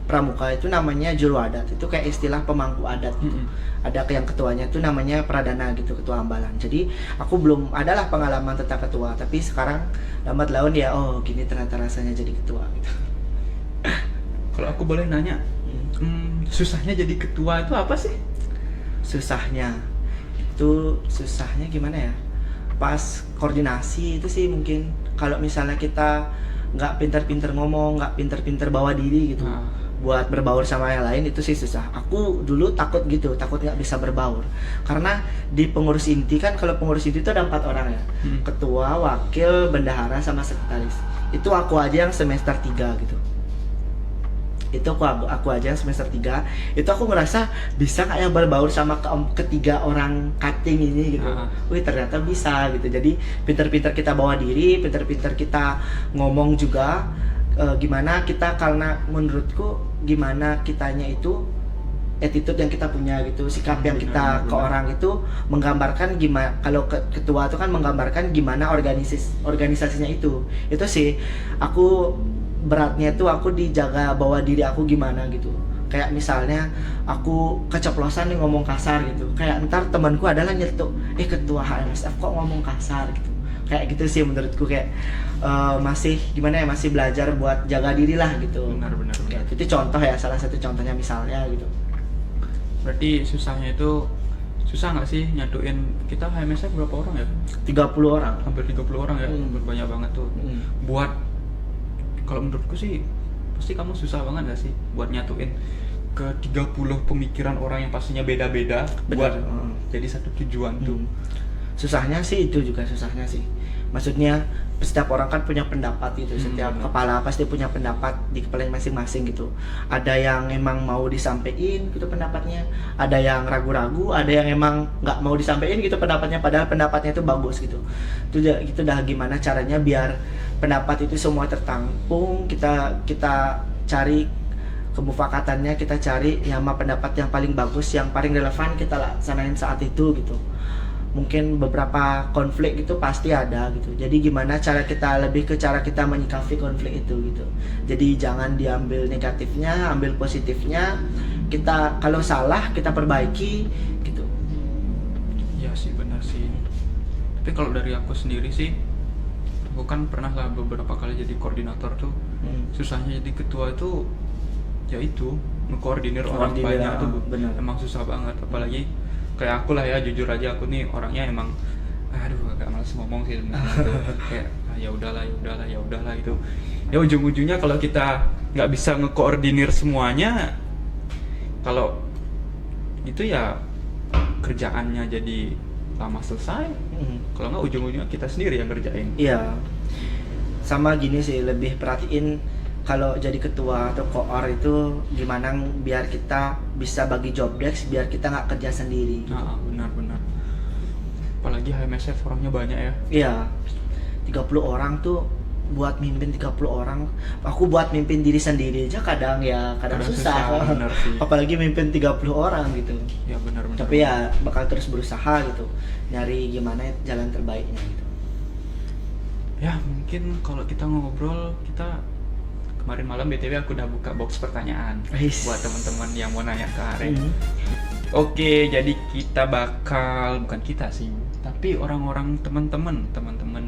pramuka itu namanya juru adat, itu kayak istilah pemangku adat gitu. Ada yang ketuanya itu namanya pradana gitu, ketua ambalan. Jadi aku belum adalah pengalaman tentang ketua, tapi sekarang lambat laun ya oh gini ternyata rasanya jadi ketua gitu. Kalau aku boleh nanya, susahnya jadi ketua itu apa sih? Susahnya gimana ya, pas koordinasi itu sih mungkin. Kalau misalnya kita nggak pintar-pintar ngomong, nggak pintar-pintar bawa diri gitu, buat berbaur sama yang lain itu sih susah. Aku dulu takut gitu, takut nggak bisa berbaur karena di pengurus inti kan, kalau pengurus inti itu ada 4 orang ya, ketua, wakil, bendahara, sama sekretaris. Itu aku aja yang semester 3 gitu. Itu aku aja yang semester 3 itu aku ngerasa bisa kayak berbaur sama ketiga orang cutting ini gitu. Wih ternyata bisa gitu. Jadi pinter-pinter kita bawa diri, pinter-pinter kita ngomong juga, gimana kita, karena menurutku gimana kitanya itu attitude yang kita punya gitu, sikap yang kita ke orang itu menggambarkan gimana. Kalau ketua itu kan menggambarkan gimana organisasinya itu sih. Aku beratnya tuh aku dijaga bawa diri aku gimana gitu. Kayak misalnya aku keceplosan nih ngomong kasar gitu, kayak ntar temanku adalah nyetuk, ketua HMSF kok ngomong kasar gitu. Kayak gitu sih menurutku, kayak masih gimana ya, masih belajar buat jaga diri lah gitu. Benar. Kayak itu contoh ya, salah satu contohnya misalnya gitu. Berarti susahnya itu, susah nggak sih nyatuin, kita HMSF berapa orang ya? 30 orang. Hampir 30 orang ya, hampir banyak banget tuh. Buat, kalau menurutku sih pasti kamu susah banget gak sih buat nyatuin ke 30 pemikiran orang yang pastinya beda-beda buat jadi satu tujuan tuh. Susahnya sih itu juga susahnya sih. Maksudnya setiap orang kan punya pendapat gitu, setiap kepala pasti punya pendapat di kepala masing-masing gitu. Ada yang emang mau disampaikan gitu pendapatnya, ada yang ragu-ragu, ada yang emang nggak mau disampaikan gitu pendapatnya, padahal pendapatnya itu bagus gitu. Itu dah gimana caranya biar pendapat itu semua tertampung, kita cari kemufakatannya, kita cari sama pendapat yang paling bagus, yang paling relevan kita laksanain saat itu gitu. Mungkin beberapa konflik itu pasti ada gitu. Jadi gimana cara kita, lebih ke cara kita menyikapi konflik itu gitu. Jadi jangan diambil negatifnya, ambil positifnya. Kita kalau salah kita perbaiki gitu. Iya sih, benar sih. Tapi kalau dari aku sendiri sih, aku kan pernah lah beberapa kali jadi koordinator tuh. Susahnya jadi ketua itu ya itu mengkoordinir orang banyak tuh. Emang susah banget, apalagi kayak aku lah ya, jujur aja aku nih orangnya emang agak malas ngomong sih sebenarnya tuh. Kayak ya udahlah gitu. Ya ujung-ujungnya kalau kita nggak bisa ngekoordinir semuanya, kalau itu ya kerjaannya jadi lama selesai. Kalau nggak ujung-ujungnya kita sendiri yang ngerjain. Iya, sama gini sih, lebih perhatiin kalau jadi ketua atau koor itu gimana biar kita bisa bagi job desk, biar kita nggak kerja sendiri. Benar. Apalagi HMSF orangnya banyak ya. Iya, 30 orang tuh buat mimpin 30 orang. Aku buat mimpin diri sendiri aja kadang susah. Benar sih. Apalagi mimpin 30 orang gitu. Ya benar. Tapi ya bakal terus berusaha gitu, nyari gimana jalan terbaiknya gitu. Ya mungkin kalau kita ngobrol, kita kemarin malam BTW aku udah buka box pertanyaan buat teman-teman yang mau nanya ke Aren. Oke, jadi kita bakal, bukan kita sih, tapi orang-orang teman-teman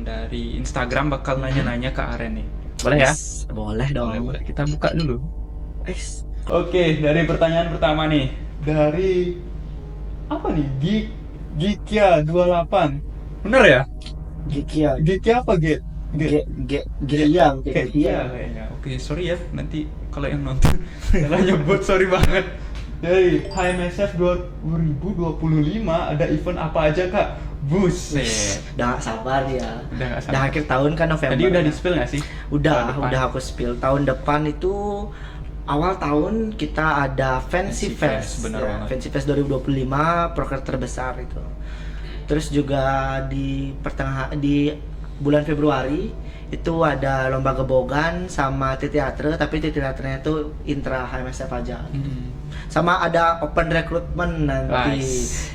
dari Instagram bakal nanya-nanya ke Aren nih. Boleh ya? Boleh dong. Boleh. Kita buka dulu. Oke, dari pertanyaan pertama nih. Dari apa nih? Gikia 28. Bener ya? Gikia apa, Git? Giang. Kayaknya. Oke, sorry ya, nanti kalau yang nonton salah nyebut, sorry banget. Dari HMSF 2025 ada event apa aja, Kak? Buset. Udah gak sabar ya. Udah akhir tahun kan, November. Tadi udah di-spill nggak sih? Udah aku spill. Tahun depan itu awal tahun kita ada Fancy Fest. Bener banget. Fancy Fest 2025, proker terbesar itu. Terus juga di bulan Februari itu ada lomba gebogan sama teater, tapi teaternya itu intra HMSF aja. Sama ada open recruitment nanti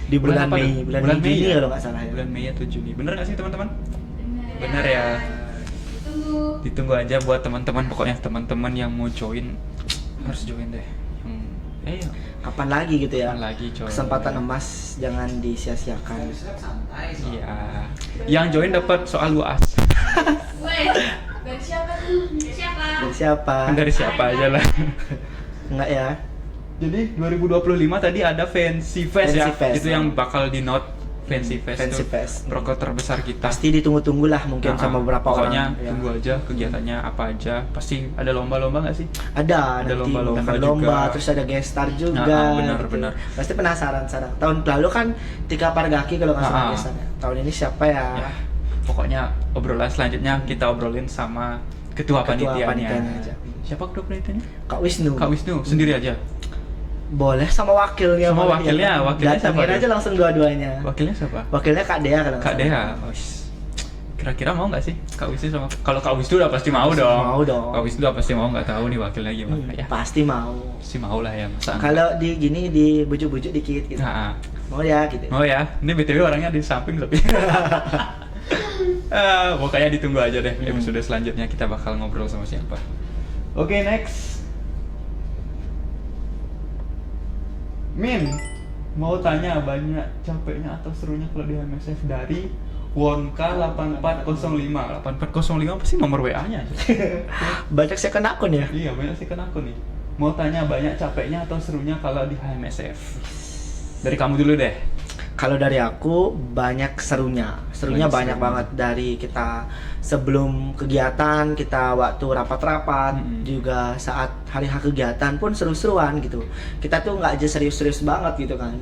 di bulan Mei, bulan Juni kalau nggak salah ya. Bulan Mei atau Juni, bener nggak sih teman-teman? Bener ya. Ditunggu aja buat teman-teman, pokoknya teman-teman yang mau join harus join deh. Ya, Kapan lagi gitu ya? kapan lagi coy. Kesempatan emas jangan disia-siakan. Iya. Yang join dapat soal UAS. Weh, dari siapa tuh? Dari siapa? Dari siapa? Dari siapa aja lah. Enggak ya? Jadi 2025 tadi ada Fancy Fest ya. Fancy Fest, Itu yang bakal di note Fancy Fest Fancy tuh. Fest. Proker terbesar kita. Pasti ditunggu-tunggu lah mungkin sama beberapa pokoknya orang. tunggu aja kegiatannya apa aja. Pasti ada lomba-lomba nggak sih? Ada Ada nanti lomba-lomba akan juga. lomba, terus ada guest star juga. Benar, gitu. benar. Pasti penasaran sana. Tahun lalu kan Tika Pargaki kalau nggak salah Ah. guest starnya. Tahun ini siapa ya? Ya, pokoknya obrolan selanjutnya kita obrolin sama ketua panitianya. aja. Siapa ketua panitianya? Kak Wisnu. Kak Wisnu sendiri aja. Boleh sama wakilnya. Sama malah wakilnya, dia. wakilnya siapa Datengin dia? aja langsung dua-duanya. Wakilnya siapa? Wakilnya Kak Dea kalau nggak Kak salah. Dea. Oh, kira-kira mau nggak sih Kak Wisnu sama kalau Kak Wisnu udah pasti mau dong. Mau dong. Kak Wisnu udah pasti mau, nggak tahu nih wakilnya gimana ya. Pasti mau. Pasti mau lah ya masa. Kalau di gini dibujuk-bujuk dikit gitu. Nah, Mau ya gitu. oh ya, ini BTW orangnya di samping tapi. Pokoknya ditunggu aja deh episode selanjutnya kita bakal ngobrol sama siapa. Oke, next. Min, mau tanya banyak capeknya atau serunya kalau di MSF dari Wonka 8405. 8405 pasti nomor WA-nya. Banyak second akun ya. Iya, banyak sih kan aku nih. Mau tanya banyak capeknya atau serunya kalau di HMSF. Dari kamu dulu deh. Kalau dari aku banyak serunya. Serunya Banyak banyak serunya. banget dari kita sebelum kegiatan, kita waktu rapat-rapat, juga saat hari H kegiatan pun seru-seruan gitu. Kita tuh nggak aja serius-serius banget gitu kan.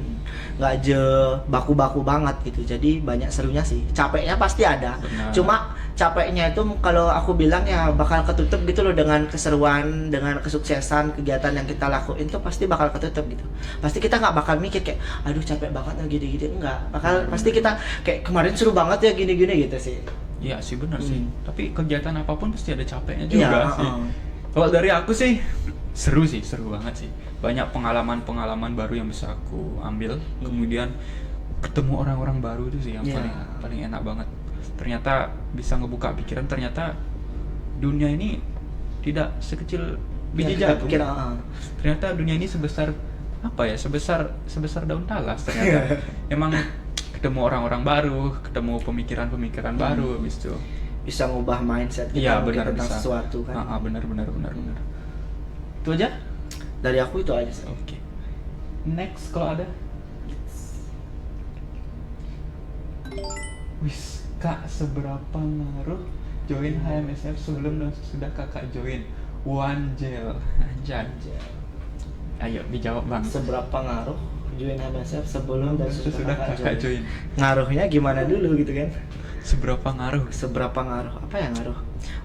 Nggak aja baku-baku banget gitu. Jadi banyak serunya sih. Capeknya pasti ada. Benar. Cuma capeknya itu kalau aku bilang ya bakal ketutup gitu loh dengan keseruan, dengan kesuksesan kegiatan yang kita lakuin tuh pasti bakal ketutup gitu. Pasti kita nggak bakal mikir kayak aduh capek banget ya gini-gini, enggak. Bakal pasti kita kayak kemarin seru banget ya gini-gini gitu sih. Iya sih benar sih. Tapi kegiatan apapun pasti ada capeknya Iya, juga sih. heeh. Kalau dari aku sih seru banget sih. Banyak pengalaman-pengalaman baru yang bisa aku ambil. Kemudian ketemu orang-orang baru itu sih yang Iya. paling enak banget. Ternyata bisa ngebuka pikiran, ternyata dunia ini tidak sekecil biji Ya, jagung. kita pikir, Ternyata dunia ini sebesar apa ya? Sebesar daun talas ternyata. Emang ketemu orang-orang baru, ketemu pemikiran-pemikiran baru habis itu. bisa ngubah mindset kita Iya mungkin benar tentang bisa. sesuatu kan. Benar. Itu aja. Dari aku itu aja sih. Oke. Next kalau ada. Wis, Kak, seberapa ngaruh join HMSF sebelum dan sesudah Kakak join? One gel. Anjay. Ayo dijawab Bang. Seberapa ngaruh join MSF sebelum dan Sesudah Kakak join. Ngaruhnya gimana dulu gitu kan? Seberapa ngaruh? Seberapa ngaruh? Apa yang ngaruh?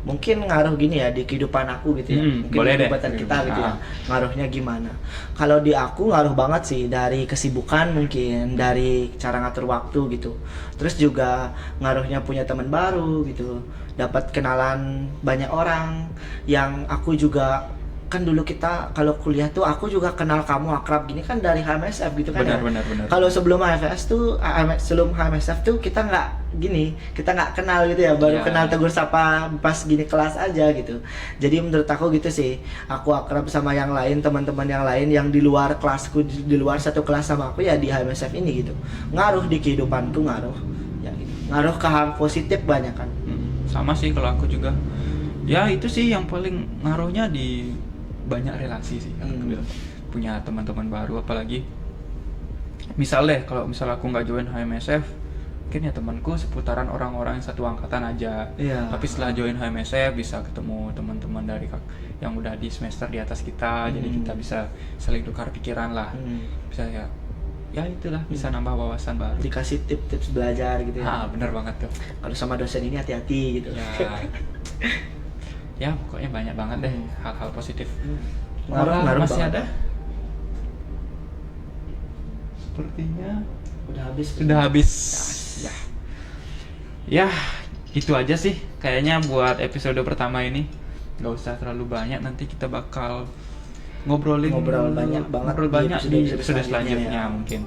Mungkin ngaruh gini ya di kehidupan aku gitu ya. Mungkin boleh di deh. kehidupan kita gitu ya. Ngaruhnya gimana? Kalau di aku ngaruh banget sih dari kesibukan mungkin, dari cara ngatur waktu gitu. Terus juga ngaruhnya punya teman baru gitu. Dapat kenalan banyak orang yang aku juga kan dulu kita kalau kuliah tuh aku juga kenal kamu akrab gini kan dari HMSF gitu kan. Benar. Kalau sebelum HMS tuh sebelum HMSF tuh kita nggak gini, kita nggak kenal gitu ya, baru Ya. kenal tegur sapa pas gini kelas aja gitu. Jadi menurut aku gitu sih, aku akrab sama yang lain, teman-teman yang lain yang di luar kelasku, di luar satu kelas sama aku ya di HMSF ini gitu. Ngaruh di kehidupanku, ngaruh ya gitu. Ngaruh ke hal positif banyak kan. Sama sih kalau aku juga. Ya itu sih yang paling ngaruhnya di banyak relasi sih kalau aku bilang. Punya teman-teman baru, apalagi misal aku nggak join HMSF, mungkin ya temanku seputaran orang-orang yang satu angkatan aja. Iya. Tapi setelah join HMSF bisa ketemu teman-teman dari yang udah di semester di atas kita, jadi kita bisa saling tukar pikiran lah. Bisa ya itulah, bisa nambah wawasan baru. Dikasih tips-tips belajar gitu ya. Bener banget tuh. Kalau sama dosen ini hati-hati gitu. Ya pokoknya banyak banget deh hal-hal positif. Ngaruh Masih banget. ada? Sepertinya Udah habis. sudah habis. Ya itu aja sih kayaknya buat episode pertama ini. Nggak usah terlalu banyak, nanti kita bakal ngobrol Ngobrol banyak banget ngobrol di banyak di episode-episode episode selanjutnya selanjutnya ya. mungkin.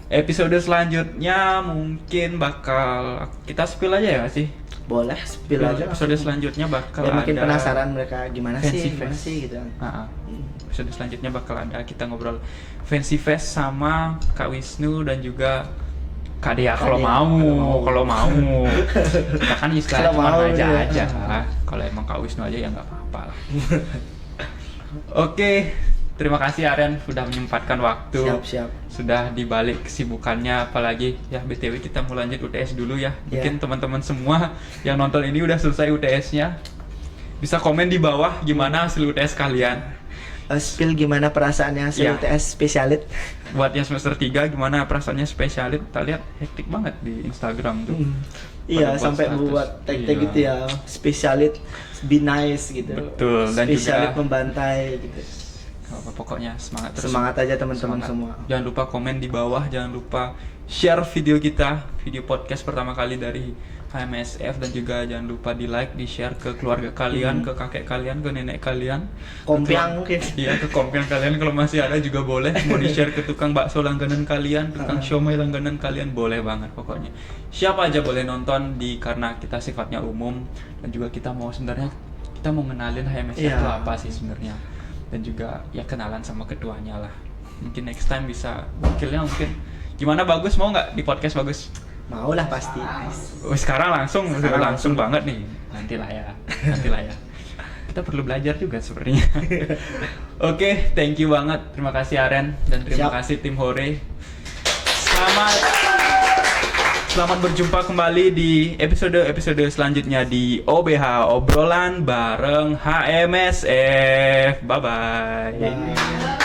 episode selanjutnya mungkin bakal kita spill aja ya nggak sih? Boleh spill aja. Episode selanjutnya bakal biar makin ada penasaran mereka gimana Fancy sih gitu. Episode selanjutnya bakal ada kita ngobrol Fancy Fest sama Kak Wisnu dan juga Kak Dea kalau mau. Kita kan istilahnya Kalau cuma mau, aja. iya. Kalau emang Kak Wisnu aja ya nggak apa-apa lah. Oke, terima kasih Aren sudah menyempatkan waktu. Siap. Sudah dibalik kesibukannya, apalagi ya BTW kita mau lanjut UTS dulu ya. Mungkin teman-teman semua yang nonton ini udah selesai UTS-nya. Bisa komen di bawah gimana hasil UTS kalian. Spill gimana perasaannya hasil UTS spesialit? Buat yang semester 3 gimana perasaannya spesialit? Kita lihat hektik banget di Instagram tuh. Iya, Pada sampai status. buat tag-tag gitu ya. Spesialit be nice gitu. Betul, dan spesialit juga membantai gitu. Pokoknya semangat terus. Semangat aja teman-teman semua. Jangan lupa komen di bawah, jangan lupa share video kita, video podcast pertama kali dari HMSF, dan juga jangan lupa di like, di share ke keluarga kalian, ke kakek kalian, ke nenek kalian, Kompiang mungkin. Iya, ke kompiang kalian kalau masih ada juga boleh. Mau di share ke tukang bakso langganan kalian, tukang siomay langganan kalian, boleh banget pokoknya. Siapa aja boleh nonton karena kita sifatnya umum, dan juga kita mau ngenalin HMSF itu apa sih sebenarnya, dan juga ya kenalan sama ketuanya lah. Mungkin next time bisa wakilnya mungkin gimana, Bagus mau nggak di podcast Bagus? Mau lah pasti. Sekarang langsung banget nih. Nantilah ya. Kita perlu belajar juga sebenarnya. Oke, thank you banget. Terima kasih Aren dan terima kasih tim Hore. Selamat berjumpa kembali di episode selanjutnya di OBH, obrolan bareng HMSF. Bye.